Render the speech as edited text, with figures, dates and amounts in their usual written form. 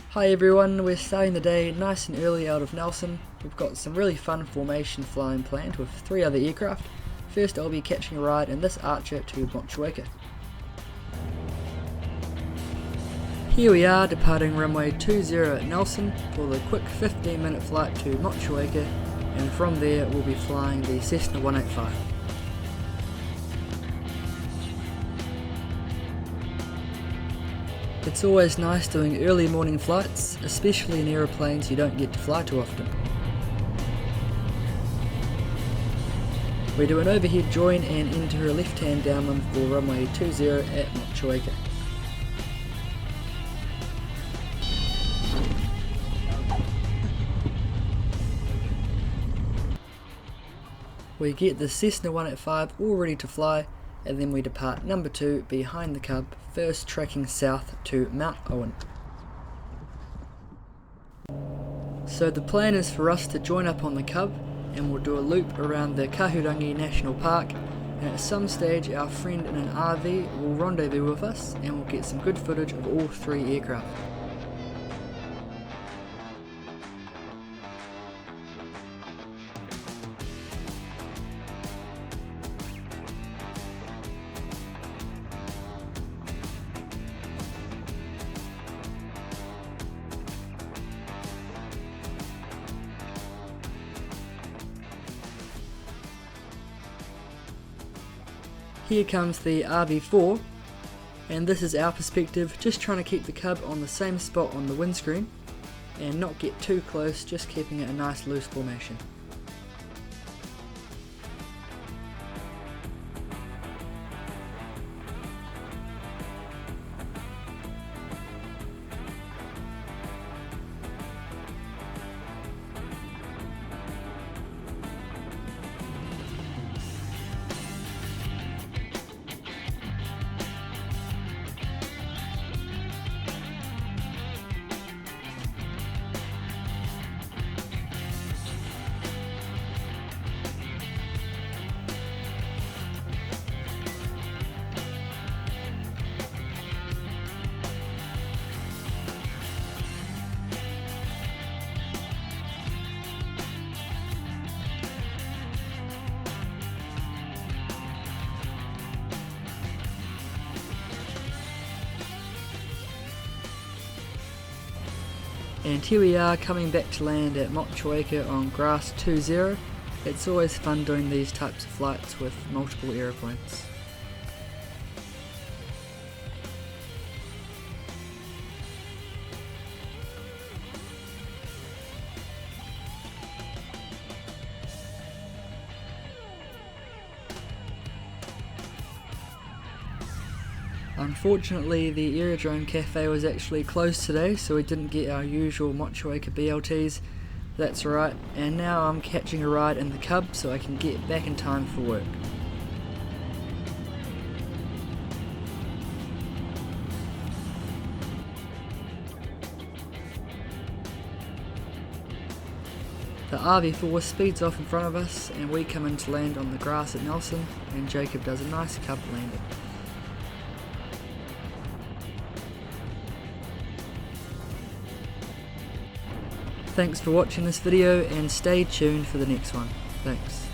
Hi everyone, we're starting the day nice and early out of Nelson. We've got some really fun formation flying planned with 3 other aircraft. First I'll be catching a ride in this Archer to Motueka. Here we are departing runway 20 at Nelson for the quick 15-minute flight to Motueka, and from there we'll be flying the Cessna 185. It's always nice doing early morning flights, especially in aeroplanes you don't get to fly too often. We do an overhead join and enter a left-hand downwind for runway 20 at Motueka. We get the Cessna 185 all ready to fly, and then we depart number 2 behind the Cub, first tracking south to Mount Owen. So the plan is for us to join up on the Cub and we'll do a loop around the Kahurangi National Park, and at some stage our friend in an RV will rendezvous with us and we'll get some good footage of all 3 aircraft. Here comes the RV-4, and this is our perspective, just trying to keep the Cub on the same spot on the windscreen and not get too close, just keeping it a nice loose formation. And here we are coming back to land at Motueka on grass 20. It's always fun doing these types of flights with multiple aeroplanes. Unfortunately, the Aerodrome Cafe was actually closed today, so we didn't get our usual Motueka BLTs. That's right, and now I'm catching a ride in the Cub so I can get back in time for work. The RV-4 speeds off in front of us, and we come in to land on the grass at Nelson, and Jacob does a nice Cub landing. Thanks for watching this video and stay tuned for the next one. Thanks.